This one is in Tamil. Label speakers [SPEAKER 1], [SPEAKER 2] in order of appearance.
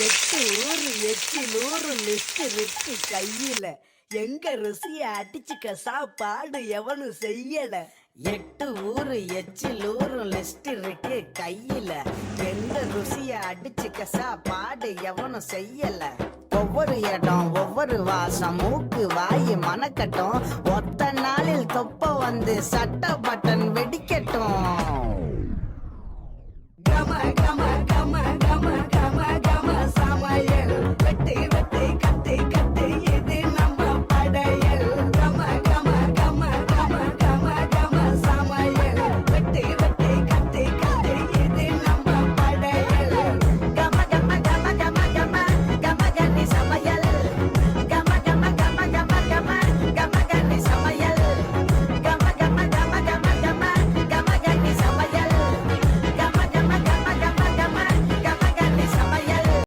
[SPEAKER 1] எட்டு ஊரு எச்சிலூரு லிஸ்ட் இருக்கு கையில. எங்க ருசிய அடிச்சுக்க சாப்பாடு எவனும் செய்யல. எட்டு ஊரு எச்சிலூரு லிஸ்ட் இருக்கு கையில. எங்க ருசிய அடிச்சுக்க சாப்பாடு எவனும் செய்யல. ஒவ்வொரு இடம் ஒவ்வொரு வாசம் மூக்கு வாய் மணக்கட்டும். ஒத்த நாளில் தொப்ப வந்து சட்ட பட்டன் வெடிக்கட்டும்.